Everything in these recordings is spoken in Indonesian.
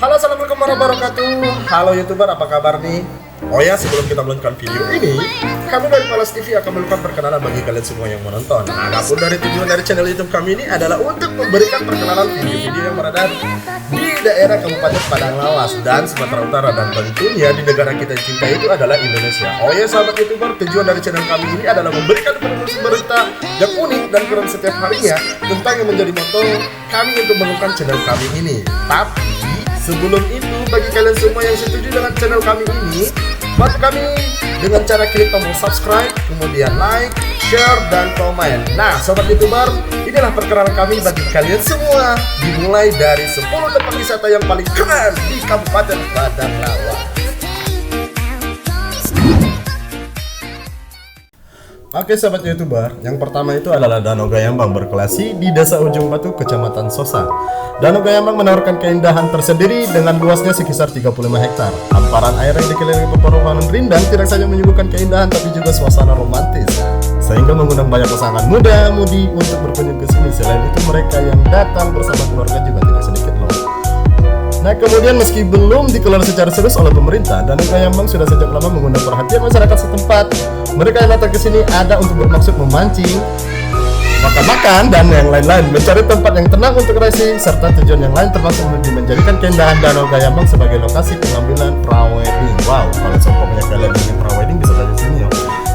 Halo, assalamualaikum warahmatullahi wabarakatuh. Halo YouTuber, apa kabar nih? Oh ya, sebelum kita melanjutkan video ini, kami dari Palas TV akan melakukan perkenalan bagi kalian semua yang menonton. Adapun dari tujuan dari channel YouTube kami ini adalah untuk memberikan perkenalan video-video yang berada di daerah Kabupaten Padang Lawas dan Sumatera Utara, dan tentunya di negara kita yang cinta itu adalah Indonesia. Oh ya sahabat YouTuber, tujuan dari channel kami ini adalah memberikan informasi berita yang unik dan keren setiap harinya tentang yang menjadi moto kami untuk melakukan channel kami ini. Tapi sebelum itu, bagi kalian semua yang setuju dengan channel kami ini, bantu kami dengan cara klik tombol subscribe, kemudian like, share, dan komen. Nah, sobat YouTuber, inilah perkenalan kami bagi kalian semua. Dimulai dari 10 tempat wisata yang paling keren di Kabupaten Padang Lawas. Oke sahabat YouTuber, yang pertama itu adalah Danau Gayambang berkelasi di Desa Ujung Batu, Kecamatan Sosa. Danau Gayambang menawarkan keindahan tersendiri dengan luasnya sekitar 35 hektar. Hamparan air yang dikelilingi pepohonan rindang tidak saja menyuguhkan keindahan tapi juga suasana romantis, sehingga mengundang banyak pasangan muda-mudi untuk berkunjung ke sini. Selain itu, mereka yang datang bersama keluarga juga tidak sedikit loh. Nah, kemudian meski belum dikelola secara serius oleh pemerintah, Danau Gayambang sudah sejak lama mengundang perhatian masyarakat setempat. Mereka yang datang ke sini ada untuk bermaksud memancing, makan-makan, dan yang lain-lain, mencari tempat yang tenang untuk racing, serta tujuan yang lain termasuk menjadikan keindahan Danau Gayambang sebagai lokasi pengambilan prawedding. Wow, kalau seumpamanya kalian ingin prawedding bisa dari sini ya.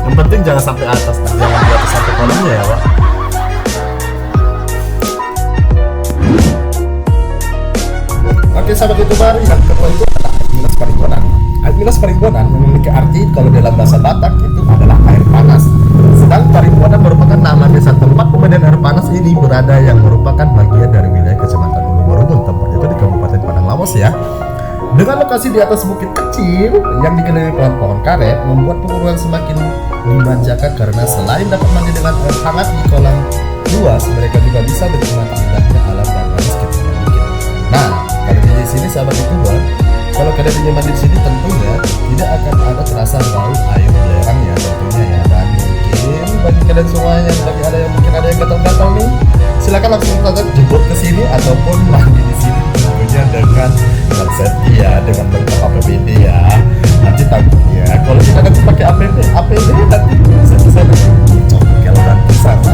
Yang penting jangan sampai atas, jangan di atas sampai kolamnya ya, Pak. Oke sahabat YouTuber, yang kedua itu adalah air minas Paringgonan. Air minas Paringgonan yang memiliki arti kalau dalam bahasa Batak itu adalah air panas. Sedang Paringgonan merupakan nama desa tempat pemandian air panas ini berada yang merupakan bagian dari wilayah Kecamatan Ulu Barumun, tempatnya itu di Kabupaten Padang Lawas ya. Dengan lokasi di atas bukit kecil yang dikelilingi pohon-pohon karet, membuat pengunjung semakin dimanjakan karena selain dapat mandi dengan air hangat di kolam luas, mereka juga bisa menikmati indahnya alam dan manis sekitar bukit. Nah, kalau di sini sahabat YouTuber, kalau kalian ingin mandi di sini tentunya tidak akan ada terasa bau air belerang ya tentunya ya. Dan mungkin bagi kalian semua yang mungkin ada yang gatal-gatal nih, silakan langsung saja jemput ke sini ataupun mandi di sini tentunya dengan safety ya, dengan lengkap APBD ya. Nanti takutnya kalau kita nanti pakai APD nanti bisa congkel dan bersama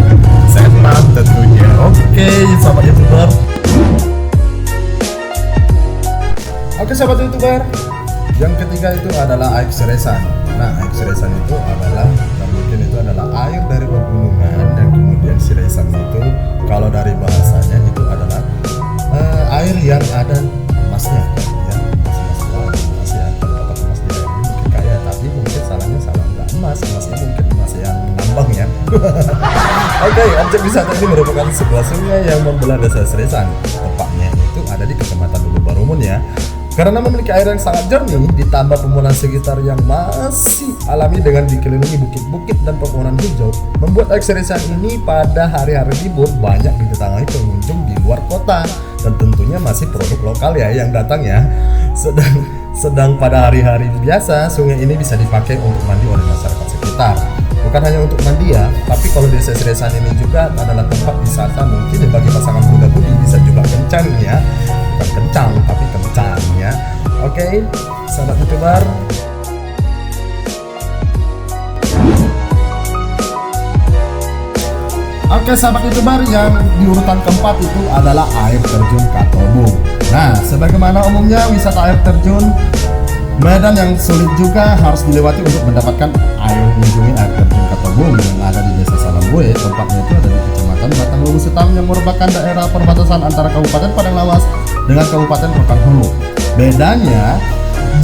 setan tentunya. Oke, sahabat YouTuber. Oke sahabat YouTuber, yang ketiga itu adalah air seresan. Nah, air seresan itu adalah mungkin itu adalah air dari pegunungan, dan kemudian seresan itu kalau dari bahasanya itu adalah air yang ada emasnya ya. Emas ya, kalau dapat emas di dalam mungkin kaya, tapi mungkin salahnya salah nggak emasnya mungkin emas yang ngambang ya. Oke, objek wisata ini merupakan sebuah sungai yang membelah desa Seresan. Tepatnya itu ada di Kecamatan Ulu Barumun ya. Karena memiliki air yang sangat jernih, ditambah pemulaan sekitar yang masih alami dengan dikelilingi bukit-bukit dan pepohonan hijau, membuat air Seresan ini pada hari-hari libur banyak didatangi pengunjung di luar kota, dan tentunya masih produk lokal ya yang datang ya. Sedang pada hari-hari biasa, sungai ini bisa dipakai untuk mandi oleh masyarakat sekitar. Bukan hanya untuk mandi ya, tapi kalau desa Seresan ini juga adalah tempat wisata mungkin bagi pasangan muda-mudi bisa juga kencan ya. Bukan kencang, tapi kencang ya. Oke, sahabat YouTuber. Oke, sahabat YouTuber, yang di urutan keempat itu adalah air terjun Katobung. Nah, sebagaimana umumnya wisata air terjun, medan yang sulit juga harus dilewati untuk mendapatkan air mengunjungi air terjun Katobung yang ada di Desa Salambue. Tempatnya itu ada di Kecamatan Batang Luwu Sutam yang merupakan daerah perbatasan antara Kabupaten Padang Lawas dengan Kabupaten Rokan Hulu. Bedanya,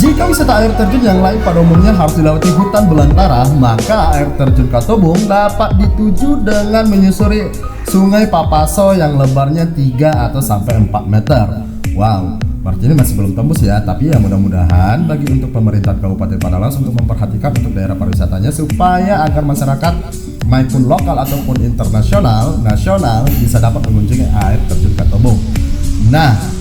jika wisata air terjun yang lain pada umumnya harus dilewati hutan belantara, maka air terjun Katobung dapat dituju dengan menyusuri Sungai Papaso yang lebarnya 3 atau sampai 4 meter. Wow, berarti ini masih belum tembus ya, tapi ya mudah-mudahan bagi untuk pemerintah Kabupaten Padang Lawas untuk memperhatikan untuk daerah pariwisatanya supaya agar masyarakat maupun lokal ataupun internasional, nasional bisa dapat mengunjungi air terjun Katobung. Nah,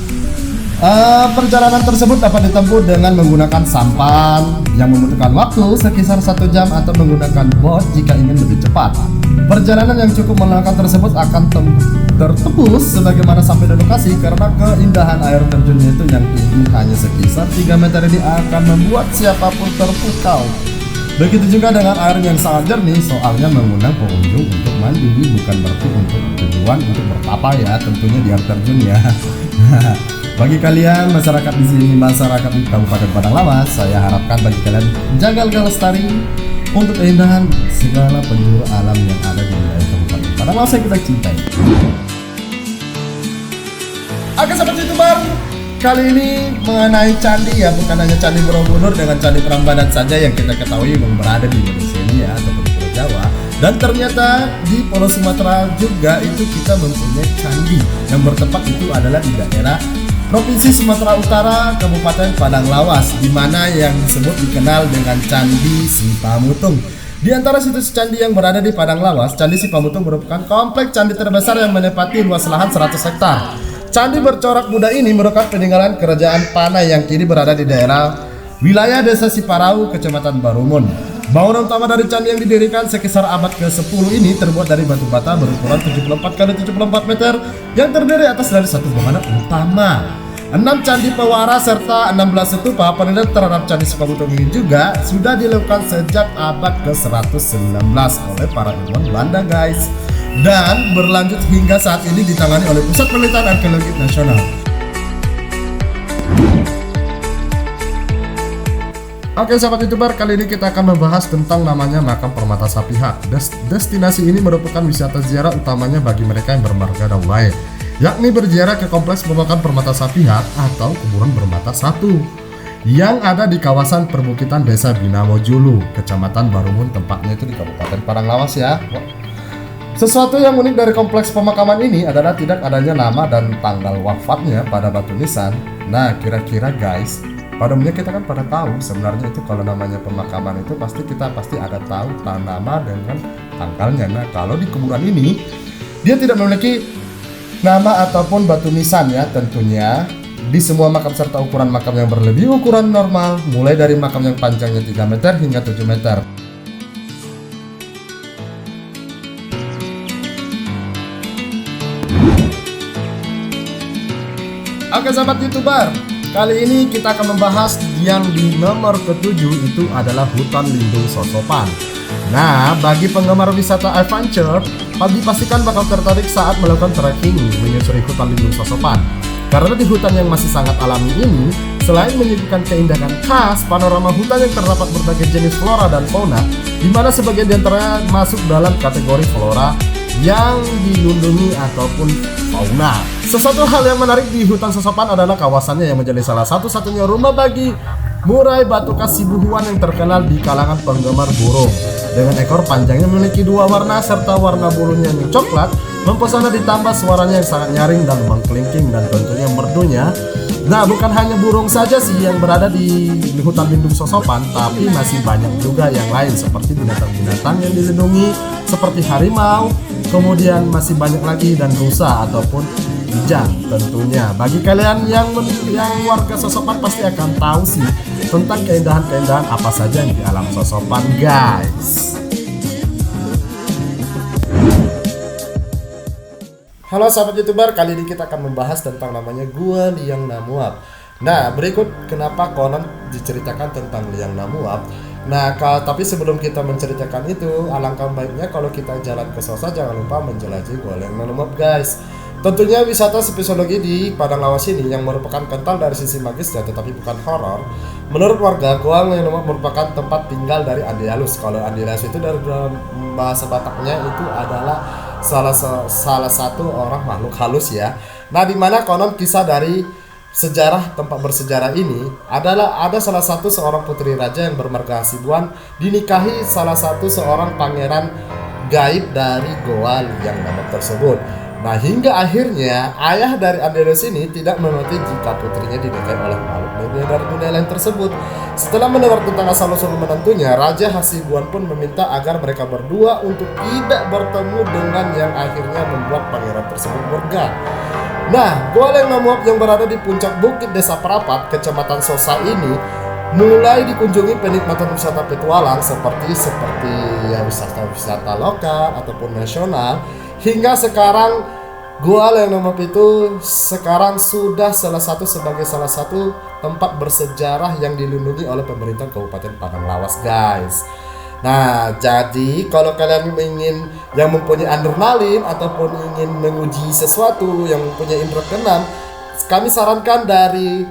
perjalanan tersebut dapat ditempuh dengan menggunakan sampan yang membutuhkan waktu sekitar 1 jam atau menggunakan bot jika ingin lebih cepat. Perjalanan yang cukup melelahkan tersebut akan tertebus sebagaimana sampai di lokasi, karena keindahan air terjunnya itu yang tinggi hanya sekitar 3 meter ini akan membuat siapapun terpukau. Begitu juga dengan air yang sangat jernih, soalnya mengundang pengunjung untuk mandi, bukan berarti untuk tujuan untuk bertapa ya, tentunya di air terjun ya. Bagi kalian masyarakat di sini, masyarakat di Kabupaten Padang Lawas, saya harapkan bagi kalian jaga lestari untuk keindahan segala penjuru alam yang ada di wilayah Kabupaten Padang Lawas yang kita cintai. Oke sahabat YouTuber, kali ini mengenai candi ya, bukan hanya Candi Borobudur dengan Candi Prambanan saja yang kita ketahui yang berada di Indonesia ini ya, ataupun di Pulau Jawa. Dan ternyata di Pulau Sumatera juga itu kita mempunyai candi yang bertempat itu adalah di daerah Provinsi Sumatera Utara, Kabupaten Padang Lawas, di mana yang disebut dikenal dengan Candi Sipamutung. Di antara situs candi yang berada di Padang Lawas, Candi Sipamutung merupakan kompleks candi terbesar yang menempati luas lahan 100 hektar. Candi bercorak Buddha ini merupakan peninggalan kerajaan Panai yang kini berada di daerah wilayah Desa Siparau, Kecamatan Barumun. Bangunan utama dari candi yang didirikan sekitar abad ke-10 ini terbuat dari batu bata berukuran 74 x 74 meter yang terdiri atas dari satu bangunan utama, 6 candi pewara serta 16 stupa. Penelitian terhadap Candi Sipamutung ini juga sudah dilakukan sejak abad ke-119 oleh para ilmuwan Belanda guys, dan berlanjut hingga saat ini ditangani oleh Pusat Penelitian Arkeologi Nasional. Oke sahabat YouTuber, kali ini kita akan membahas tentang namanya Makam Permata Sapiha. Destinasi ini merupakan wisata ziarah utamanya bagi mereka yang bermarga Daulay, yakni berziarah ke kompleks Makam Permata Sapiha atau kuburan bermata satu yang ada di kawasan perbukitan Desa Binamojulu, Kecamatan Barumun, tempatnya itu di Kabupaten Padang Lawas ya. Sesuatu yang unik dari kompleks pemakaman ini adalah tidak adanya nama dan tanggal wafatnya pada batu nisan. Nah kira-kira guys, pada umumnya kita kan pada tahu sebenarnya itu kalau namanya pemakaman itu pasti ada tahu nama dengan tanggalnya. Nah kalau di kuburan ini dia tidak memiliki nama ataupun batu nisan ya tentunya. Di semua makam serta ukuran makam yang berlebih ukuran normal, mulai dari makam yang panjangnya 3 meter hingga 7 meter. Oke sahabat YouTuber, kali ini kita akan membahas yang di nomor ke-7 itu adalah Hutan Lindung Sosopan. Nah, bagi penggemar wisata adventure, dipastikan bakal tertarik saat melakukan trekking menyusuri Hutan Lindung Sosopan. Karena di hutan yang masih sangat alami ini, selain menyuguhkan keindahan khas, panorama hutan yang terdapat berbagai jenis flora dan fauna, di mana sebagian diantaranya masuk dalam kategori flora yang dilindungi ataupun fauna. Sesuatu hal yang menarik di hutan Sosopan adalah kawasannya yang menjadi salah satu-satunya rumah bagi murai batu kasibuhuan yang terkenal di kalangan penggemar burung. Dengan ekor panjangnya memiliki 2 warna serta warna bulunya yang coklat, mempesona ditambah suaranya yang sangat nyaring dan mengkelingking dan tentunya merdunya. Nah, bukan hanya burung saja sih yang berada di hutan lindung Sosopan, tapi masih banyak juga yang lain seperti binatang-binatang yang dilindungi seperti harimau, kemudian masih banyak lagi dan rusa ataupun kijang tentunya. Bagi kalian yang warga Sosopan pasti akan tahu sih tentang keindahan-keindahan apa saja yang di alam Sosopan guys. Halo sahabat YouTuber, kali ini kita akan membahas tentang namanya Gua Liang Namuap. Nah, berikut kenapa konon diceritakan tentang Liang Namuap. Nah, tapi sebelum kita menceritakan itu, alangkah baiknya kalau kita jalan ke Sosa jangan lupa menjelajahi Gua Liang Namuap guys. Tentunya wisata spesiologi di Padang Lawas ini yang merupakan kental dari sisi magisnya tetapi bukan horor. Menurut warga, Gua Liang Namuap merupakan tempat tinggal dari Andi Halus. Kalau Andi Halus itu dari bahasa Bataknya itu adalah salah satu orang makhluk halus ya. Nah, di mana konon kisah dari sejarah tempat bersejarah ini adalah ada salah satu seorang putri raja yang bermarga Hasibuan dinikahi salah satu seorang pangeran gaib dari Gua Liang Namuap tersebut. Nah, hingga akhirnya ayah dari Andelus ini tidak menuruti jika putrinya dinikahi oleh makhluk dari dunia lain tersebut. Setelah mendengar tentang asal-usul menantunya, Raja Hasibuan pun meminta agar mereka berdua untuk tidak bertemu dengan yang akhirnya membuat pangeran tersebut murka. Nah, Gua Liang Namuap yang berada di puncak bukit Desa Perapat, Kecamatan Sosa ini mulai dikunjungi penikmatan wisata petualang seperti ya wisata lokal ataupun nasional, hingga sekarang Gua Leonomop itu sekarang sudah sebagai salah satu tempat bersejarah yang dilindungi oleh pemerintah Kabupaten Padang Lawas, guys. Nah, jadi kalau kalian yang mempunyai adrenalin ataupun ingin menguji sesuatu yang mempunyai indera keenam, kami sarankan dari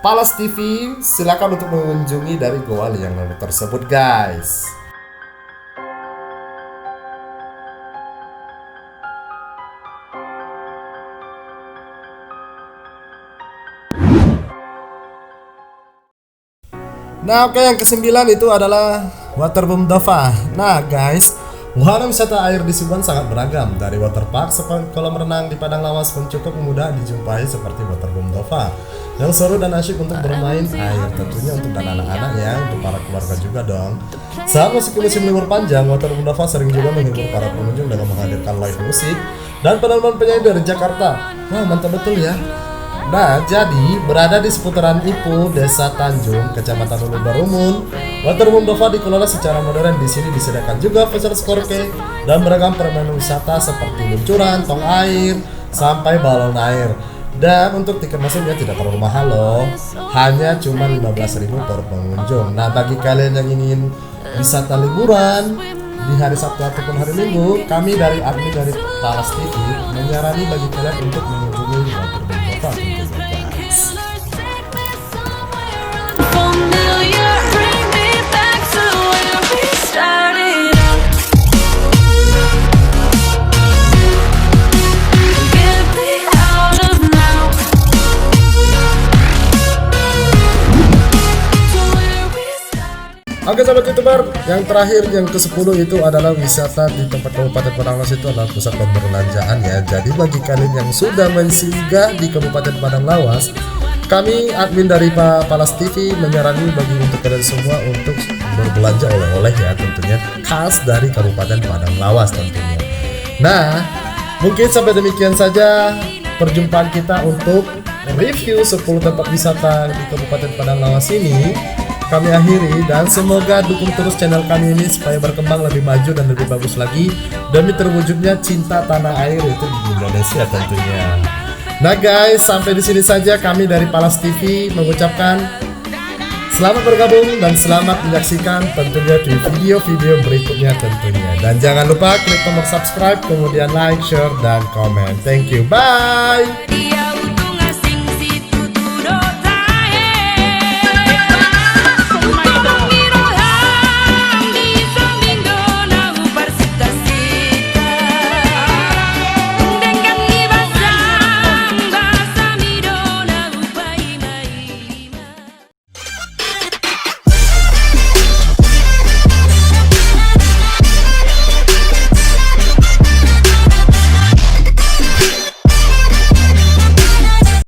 Palas TV, silakan untuk mengunjungi dari Goa Leonomop tersebut, guys. Nah, oke, yang kesembilan itu adalah Waterboom Dova. Nah guys, wahana wisata air di Sibuan sangat beragam. Dari waterpark seperti kolam renang di Padang Lawas pun cukup mudah dijumpai seperti Waterboom Dova yang seru dan asyik untuk bermain air, tentunya untuk anak-anak ya, untuk para keluarga juga dong. Saat musim libur panjang, Waterboom Dova sering juga menghibur para pengunjung dengan menghadirkan live musik dan penonton penyanyi dari Jakarta. Wah, mantap betul ya. Nah, jadi berada di seputaran Ipu, Desa Tanjung, Kecamatan Ulu Barumun, Waterboom Dova dikelola secara modern. Di sini disediakan juga fasilitas snorkel dan beragam permainan wisata seperti luncuran, tong air, sampai balon air. Dan untuk tiket masuknya tidak terlalu mahal loh, hanya cuma 15.000 per pengunjung. Nah, bagi kalian yang ingin wisata liburan di hari Sabtu ataupun hari Minggu, kami dari admin dari Palas TV menyarankan bagi kalian untuk mengunjungi Waterboom Dova tentunya, guys. Oke sahabat YouTuber, yang terakhir yang ke-10 itu adalah wisata di tempat Kabupaten Padang Lawas, itu adalah pusat perbelanjaan ya. Jadi bagi kalian yang sudah mensinggah di Kabupaten Padang Lawas, kami admin dari Palas TV menyarankan untuk kalian semua untuk berbelanja oleh-oleh ya, tentunya khas dari Kabupaten Padang Lawas tentunya. Nah, mungkin sampai demikian saja perjumpaan kita untuk review 10 tempat wisata di Kabupaten Padang Lawas ini. Kami akhiri, dan semoga dukung terus channel kami ini supaya berkembang lebih maju dan lebih bagus lagi demi terwujudnya cinta tanah air itu di Indonesia tentunya. Nah guys, sampai di sini saja kami dari Palas TV mengucapkan selamat bergabung dan selamat menyaksikan tentunya di video-video berikutnya tentunya. Dan jangan lupa klik tombol subscribe, kemudian like, share, dan komen. Thank you, bye.